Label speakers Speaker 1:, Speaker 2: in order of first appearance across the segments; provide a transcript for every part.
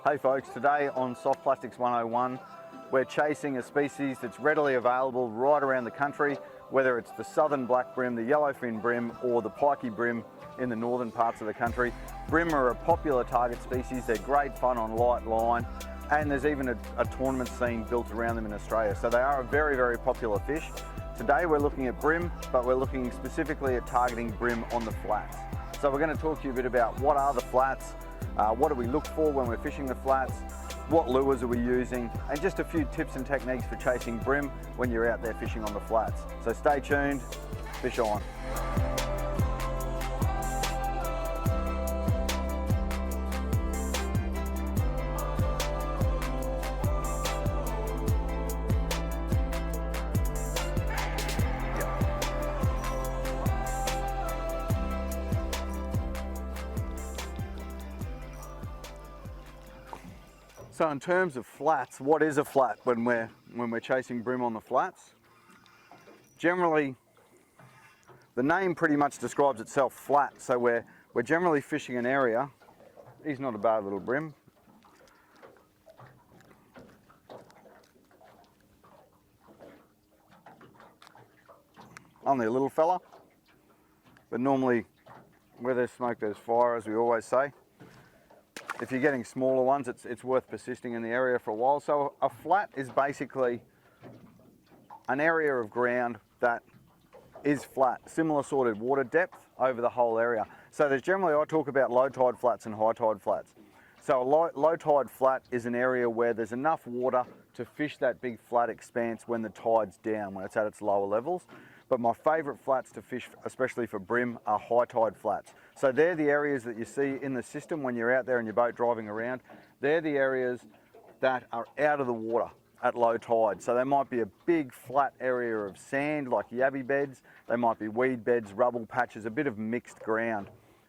Speaker 1: Hey folks, today on Soft Plastics 101, we're chasing a species that's readily available right around the country, whether it's the southern black bream, the yellowfin bream, or the pikey bream in the northern parts of the country. Bream are a popular target species, they're great fun on light line, and there's even a tournament scene built around them in Australia. So they are a very, very popular fish. Today we're looking at bream, but we're looking specifically at targeting bream on the flats. So we're going to talk to you a bit about what are the flats, what do we look for when we're fishing the flats, what lures are we using, and just a few tips and techniques for chasing bream when you're out there fishing on the flats. So stay tuned, fish on. So in terms of flats, what is a flat when we're chasing bream on the flats? Generally, the name pretty much describes itself, flat. So we're generally fishing an area. He's not a bad little bream. Only a little fella, but normally where there's smoke there's fire, as we always say. If you're getting smaller ones, it's worth persisting in the area for a while. So a flat is basically an area of ground that is flat, similar sort of water depth over the whole area. So there's generally, I talk about low tide flats and high tide flats. So a low tide flat is an area where there's enough water to fish that big flat expanse when the tide's down, when it's at its lower levels. But my favourite flats to fish, especially for bream, are high tide flats. So they're the areas that you see in the system when you're out there in your boat driving around. They're the areas that are out of the water at low tide. So they might be a big flat area of sand like yabby beds. They might be weed beds, rubble patches, a bit of mixed ground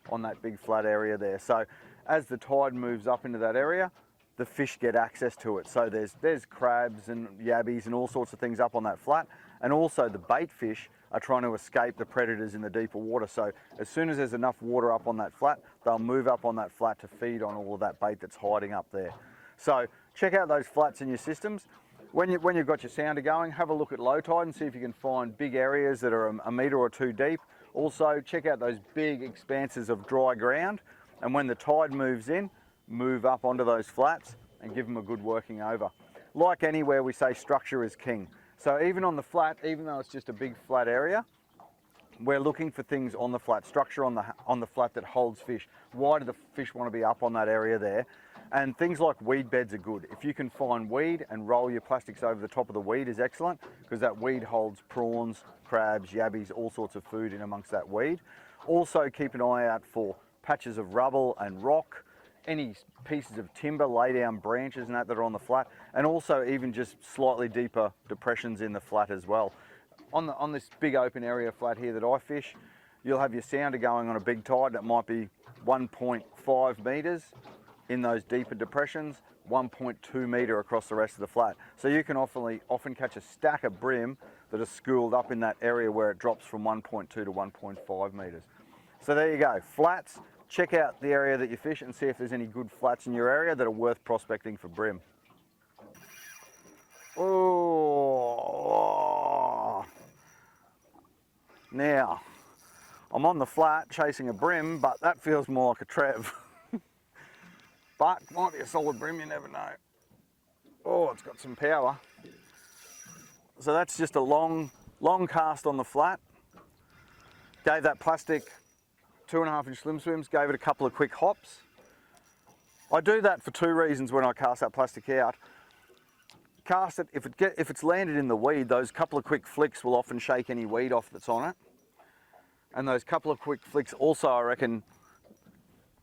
Speaker 1: on that big flat area there. So as the tide moves up into that area, the fish get access to it. So there's crabs and yabbies and all sorts of things up on that flat. And also the bait fish are trying to escape the predators in the deeper water. So as soon as there's enough water up on that flat, they'll move up on that flat to feed on all of that bait that's hiding up there. So check out those flats in your systems. When you've got your sounder going, have a look at low tide and see if you can find big areas that are a metre or two deep. Also check out those big expanses of dry ground, and when the tide moves in, move up onto those flats and give them a good working over. Like anywhere, we say structure is king. So even on the flat, even though it's just a big flat area, we're looking for things on the flat, structure on the flat that holds fish. Why do the fish want to be up on that area there? And things like weed beds are good. If you can find weed and roll your plastics over the top of the weed is excellent, because that weed holds prawns, crabs, yabbies, all sorts of food in amongst that weed. Also keep an eye out for patches of rubble and rock, any pieces of timber, lay down branches and that are on the flat, and also even just slightly deeper depressions in the flat as well. On this big open area flat here that I fish, you'll have your sounder going on a big tide that might be 1.5 metres in those deeper depressions, 1.2 metre across the rest of the flat. So you can often catch a stack of bream that are schooled up in that area where it drops from 1.2 to 1.5 metres. So there you go, flats. Check out the area that you fish and see if there's any good flats in your area that are worth prospecting for bream. Oh, now I'm on the flat chasing a bream, but that feels more like a trev. But might be a solid bream, you never know. Oh, it's got some power. So that's just a long cast on the flat. Gave that plastic 2.5 inch slim swims, gave it a couple of quick hops. I do that for two reasons when I cast that plastic out. Cast it, if it's landed in the weed, those couple of quick flicks will often shake any weed off that's on it. And those couple of quick flicks also, I reckon,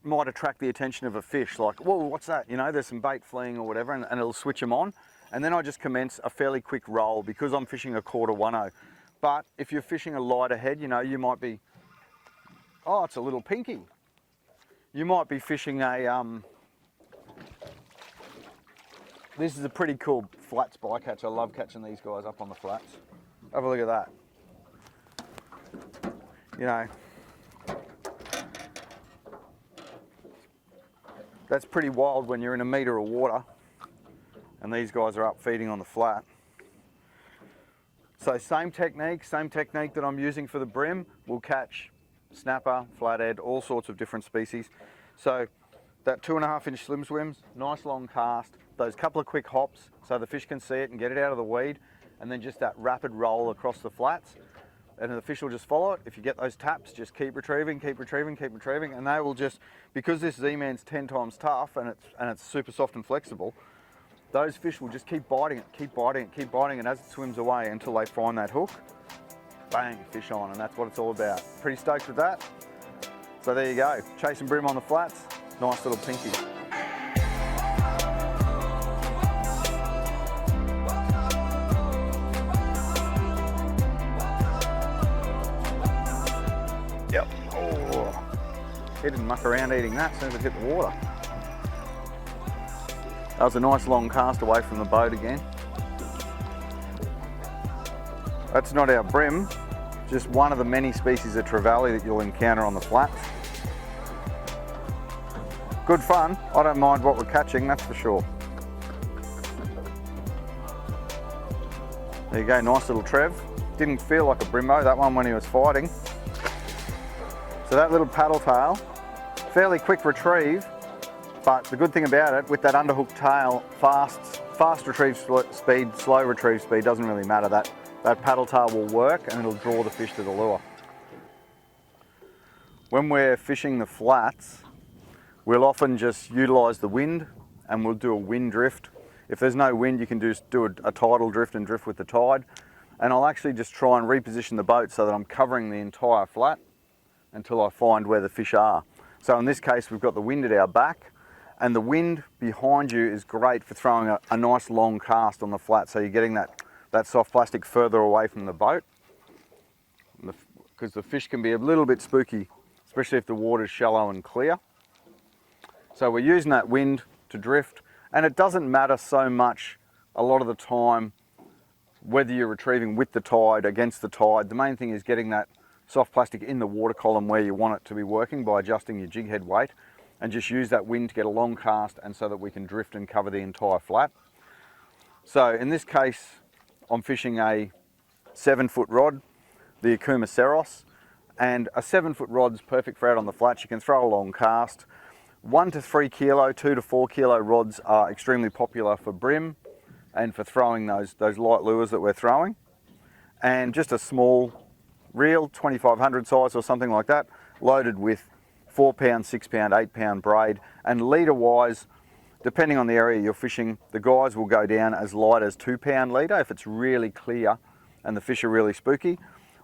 Speaker 1: might attract the attention of a fish, like, whoa, what's that? You know, there's some bait fleeing or whatever, and it'll switch them on. And then I just commence a fairly quick roll because I'm fishing a 1/4 10. But if you're fishing a lighter head, you know, you might be, oh, it's a little pinky. You might be fishing a, this is a pretty cool flats bycatch. I love catching these guys up on the flats. Have a look at that. You know, That's pretty wild when you're in a metre of water and these guys are up feeding on the flat. So same technique that I'm using for the bream will catch snapper, flathead, all sorts of different species. So that 2.5 inch slim swims, nice long cast, those couple of quick hops so the fish can see it and get it out of the weed, and then just that rapid roll across the flats, and the fish will just follow it. If you get those taps, just keep retrieving, and they will just, because this Z-Man's 10 times tough and it's super soft and flexible, those fish will just keep biting it, and as it swims away until they find that hook, bang, fish on, and that's what it's all about. Pretty stoked with that. So there you go, chasing bream on the flats, nice little pinky. Yep. Oh, he didn't muck around eating that as soon as it hit the water. That was a nice long cast away from the boat again. That's not our bream, just one of the many species of trevally that you'll encounter on the flats. Good fun. I don't mind what we're catching, that's for sure. There you go, nice little trev. Didn't feel like a brimbo, that one when he was fighting. So that little paddle tail, fairly quick retrieve, but the good thing about it, with that underhook tail, fast retrieve speed, slow retrieve speed, doesn't really matter. That paddle tail will work and it'll draw the fish to the lure. When we're fishing the flats, we'll often just utilise the wind and we'll do a wind drift. If there's no wind, you can just do a tidal drift and drift with the tide. And I'll actually just try and reposition the boat so that I'm covering the entire flat until I find where the fish are. So in this case, we've got the wind at our back, and the wind behind you is great for throwing a nice long cast on the flat, so you're getting that soft plastic further away from the boat, because the fish can be a little bit spooky, especially if the water's shallow and clear. So we're using that wind to drift, and it doesn't matter so much a lot of the time whether you're retrieving with the tide, against the tide. The main thing is getting that soft plastic in the water column where you want it to be working by adjusting your jig head weight, and just use that wind to get a long cast and so that we can drift and cover the entire flat. So in this case, I'm fishing a 7-foot rod, the Akuma Seros, and a 7-foot rod's perfect for out on the flats. You can throw a long cast. 1 to 3 kilo, 2 to 4 kilo rods are extremely popular for bream and for throwing those light lures that we're throwing. And just a small reel, 2500 size or something like that, loaded with 4 pound, 6 pound, 8 pound braid. And leader wise, depending on the area you're fishing, the guys will go down as light as 2 pound leader if it's really clear and the fish are really spooky.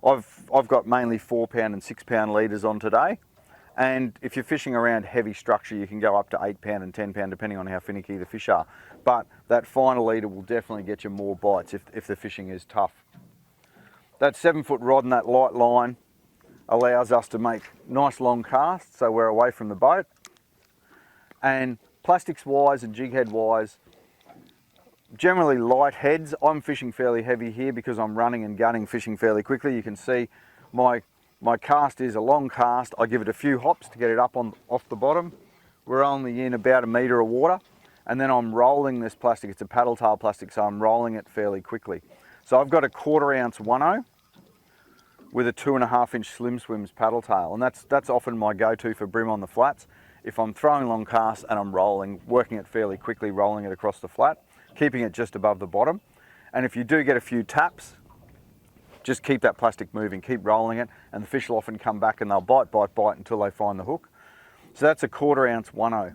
Speaker 1: I've got mainly 4 pound and 6 pound leaders on today. And if you're fishing around heavy structure, you can go up to 8 pound and 10 pound depending on how finicky the fish are. But that finer leader will definitely get you more bites if the fishing is tough. That 7-foot rod and that light line allows us to make nice long casts, so we're away from the boat. And plastics wise and jig head wise, generally light heads. I'm fishing fairly heavy here because I'm running and gunning, fishing fairly quickly. You can see my cast is a long cast. I give it a few hops to get it up off the bottom. We're only in about a metre of water, and then I'm rolling this plastic. It's a paddle tail plastic, so I'm rolling it fairly quickly. So I've got a 1/4 ounce 1/0 with a 2.5 inch slim swims paddle tail, and that's often my go-to for bream on the flats. If I'm throwing long casts and I'm rolling, working it fairly quickly, rolling it across the flat, keeping it just above the bottom. And if you do get a few taps, just keep that plastic moving, keep rolling it, and the fish will often come back and they'll bite until they find the hook. So that's a 1/4 ounce 1/0.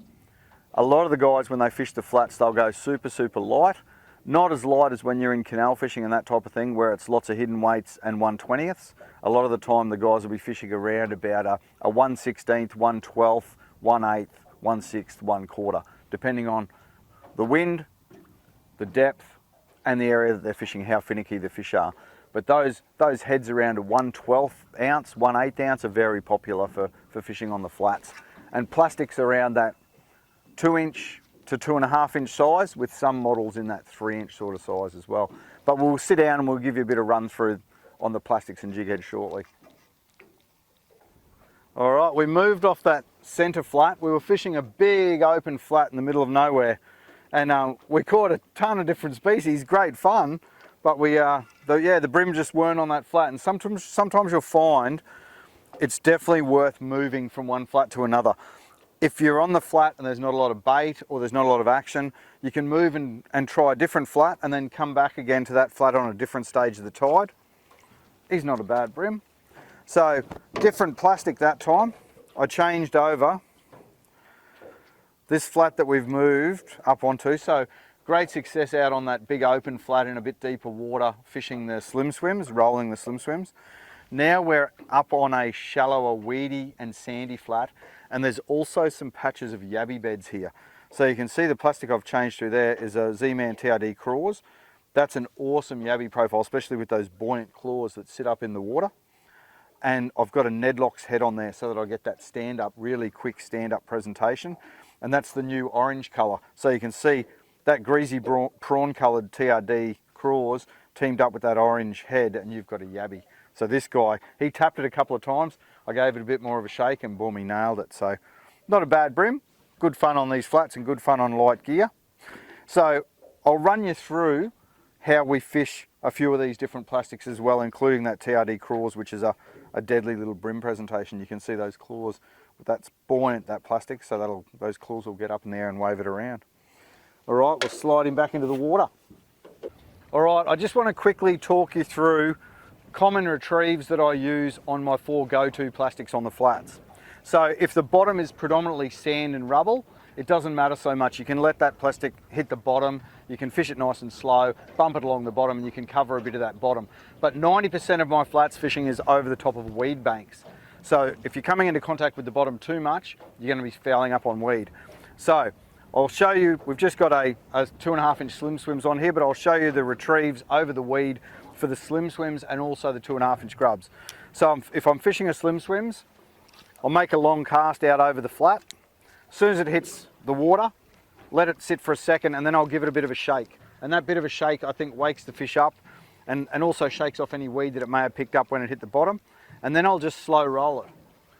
Speaker 1: A lot of the guys, when they fish the flats, they'll go super, super light. Not as light as when you're in canal fishing and that type of thing, where it's lots of hidden weights and 1/20ths. A lot of the time the guys will be fishing around about a 1/16th, 1/12th, 1/8th, 1/6th, 1/4, depending on the wind, the depth, and the area that they're fishing, how finicky the fish are. But those heads around a 1/12th ounce, 1/8th ounce are very popular for fishing on the flats. And plastics around that 2 inch to 2.5 inch size, with some models in that 3 inch sort of size as well. But we'll sit down and we'll give you a bit of run through on the plastics and jig head shortly. All right, we moved off that centre flat. We were fishing a big open flat in the middle of nowhere, and we caught a ton of different species. Great fun, but the brim just weren't on that flat. And sometimes you'll find it's definitely worth moving from one flat to another. If you're on the flat and there's not a lot of bait or there's not a lot of action, you can move and try a different flat and then come back again to that flat on a different stage of the tide. He's not a bad brim. So different plastic that time. I changed over this flat that we've moved up onto. So great success out on that big open flat in a bit deeper water, fishing the slim swims, rolling the slim swims. Now we're up on a shallower, weedy and sandy flat, and there's also some patches of yabby beds here. So you can see the plastic I've changed to there is a Z-Man TRD Craws. That's an awesome yabby profile, especially with those buoyant claws that sit up in the water. And I've got a Nedlock's head on there so that I get that stand-up, really quick stand-up presentation. And that's the new orange colour. So you can see that greasy prawn-coloured TRD Craws teamed up with that orange head, and you've got a yabby. So this guy, he tapped it a couple of times. I gave it a bit more of a shake and boom, he nailed it. So not a bad brim. Good fun on these flats and good fun on light gear. So I'll run you through how we fish a few of these different plastics as well, including that TRD Craws, which is a deadly little brim presentation. You can see those claws, that's buoyant, that plastic, so those claws will get up in the air and wave it around. All right, we'll slide him back into the water. All right, I just want to quickly talk you through common retrieves that I use on my 4 go-to plastics on the flats. So if the bottom is predominantly sand and rubble, it doesn't matter so much. You can let that plastic hit the bottom, you can fish it nice and slow, bump it along the bottom, and you can cover a bit of that bottom. But 90% of my flats fishing is over the top of weed banks. So if you're coming into contact with the bottom too much, you're going to be fouling up on weed. So I'll show you, we've just got a 2.5 inch slim swims on here, but I'll show you the retrieves over the weed for the slim swims and also the 2.5 inch grubs. So if I'm fishing a slim swims, I'll make a long cast out over the flat. As soon as it hits the water, let it sit for a second, and then I'll give it a bit of a shake. And that bit of a shake, I think, wakes the fish up and also shakes off any weed that it may have picked up when it hit the bottom. And then I'll just slow roll it.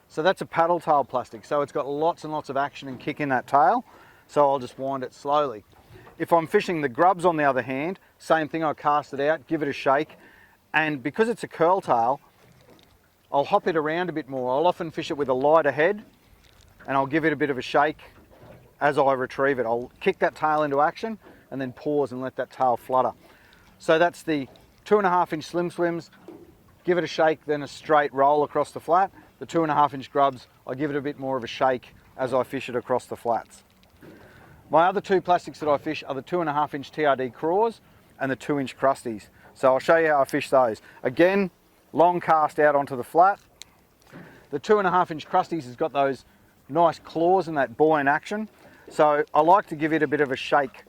Speaker 1: So that's a paddle tail plastic. So it's got lots and lots of action and kick in that tail. So I'll just wind it slowly. If I'm fishing the grubs, on the other hand, same thing, I'll cast it out, give it a shake. And because it's a curl tail, I'll hop it around a bit more. I'll often fish it with a lighter head, and I'll give it a bit of a shake as I retrieve it. I'll kick that tail into action and then pause and let that tail flutter. So that's the 2.5 inch slim swims, give it a shake, then a straight roll across the flat. The 2.5 inch grubs, I give it a bit more of a shake as I fish it across the flats. My other 2 plastics that I fish are the 2.5 inch TRD Craws and the 2 inch Crusties. So I'll show you how I fish those. Again, long cast out onto the flat. The 2.5 inch Crusties has got those nice claws and that buoyant action. So I like to give it a bit of a shake.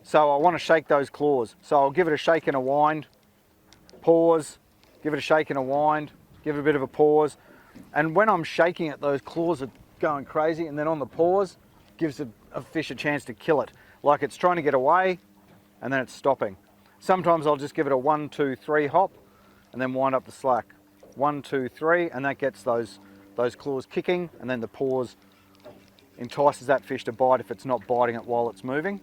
Speaker 1: So I want to shake those claws. So I'll give it a shake and a wind, pause, give it a shake and a wind, give it a bit of a pause. And when I'm shaking it, those claws are going crazy, and then on the pause, gives a fish a chance to kill it. Like it's trying to get away, and then it's stopping. Sometimes I'll just give it a 1, 2, 3 hop, and then wind up the slack. 1, 2, 3, and that gets those claws kicking, and then the pause entices that fish to bite if it's not biting it while it's moving.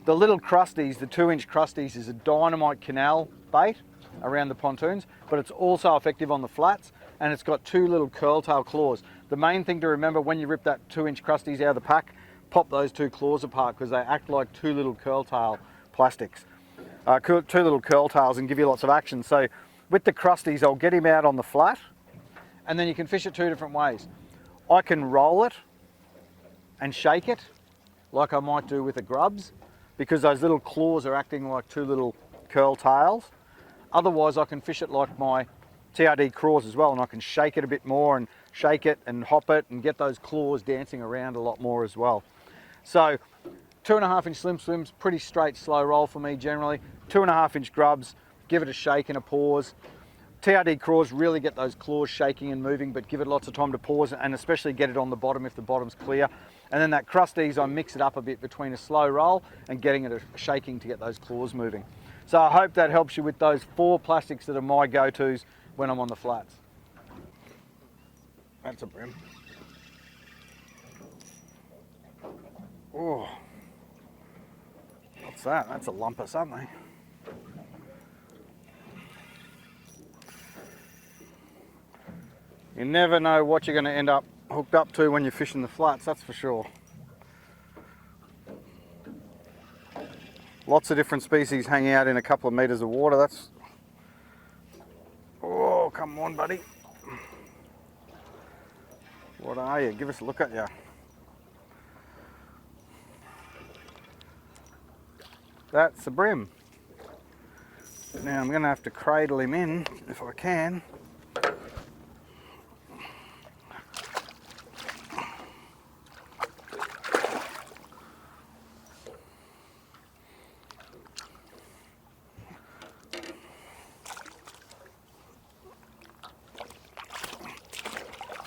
Speaker 1: The little Crusties, the 2 inch Crusties, is a dynamite canal bait around the pontoons, but it's also effective on the flats, and it's got 2 little curl tail claws. The main thing to remember when you rip that 2 inch Crusties out of the pack, pop those 2 claws apart, because they act like 2 little curl tail plastics. 2 little curl tails, and give you lots of action. So with the Crusties, I'll get him out on the flat, and then you can fish it 2 different ways. I can roll it and shake it like I might do with the grubs, because those little claws are acting like 2 little curl tails. Otherwise, I can fish it like my TRD Craws as well, and I can shake it a bit more and shake it and hop it and get those claws dancing around a lot more as well. So 2.5 inch slim swims, pretty straight slow roll for me generally. 2.5 inch grubs, give it a shake and a pause. TRD Craws really get those claws shaking and moving, but give it lots of time to pause, and especially get it on the bottom if the bottom's clear. And then that Crusties, I mix it up a bit between a slow roll and getting it a shaking to get those claws moving. So I hope that helps you with those 4 plastics that are my go-tos when I'm on the flats. That's a brim. Oh, what's that? That's a lump of something. You never know what you're going to end up hooked up to when you're fishing the flats, that's for sure. Lots of different species hanging out in a couple of meters of water. That's... Oh, come on, buddy. What are you? Give us a look at you. That's a bream. Now I'm going to have to cradle him in if I can.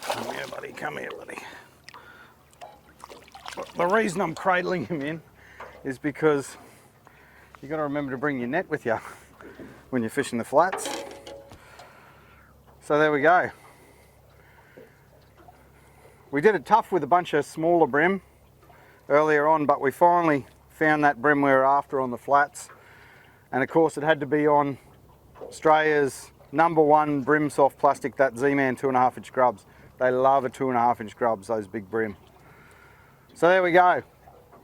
Speaker 1: Come here, buddy. Come here, buddy. The reason I'm cradling him in is because you've got to remember to bring your net with you when you're fishing the flats. So there we go. We did it tough with a bunch of smaller bream earlier on, but we finally found that bream we were after on the flats. And of course it had to be on Australia's #1 bream soft plastic, that Z-Man 2.5 inch grubs. They love a 2.5 inch grubs, those big bream. So there we go.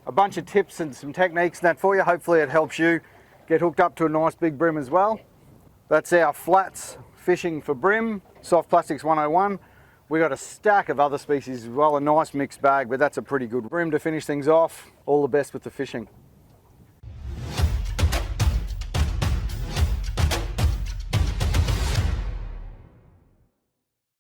Speaker 1: A bunch of tips and some techniques and that for you. Hopefully it helps you get hooked up to a nice big bream as well. That's our flats fishing for bream, Soft Plastics 101. We got a stack of other species as well, a nice mixed bag, but that's a pretty good bream to finish things off. All the best with the fishing.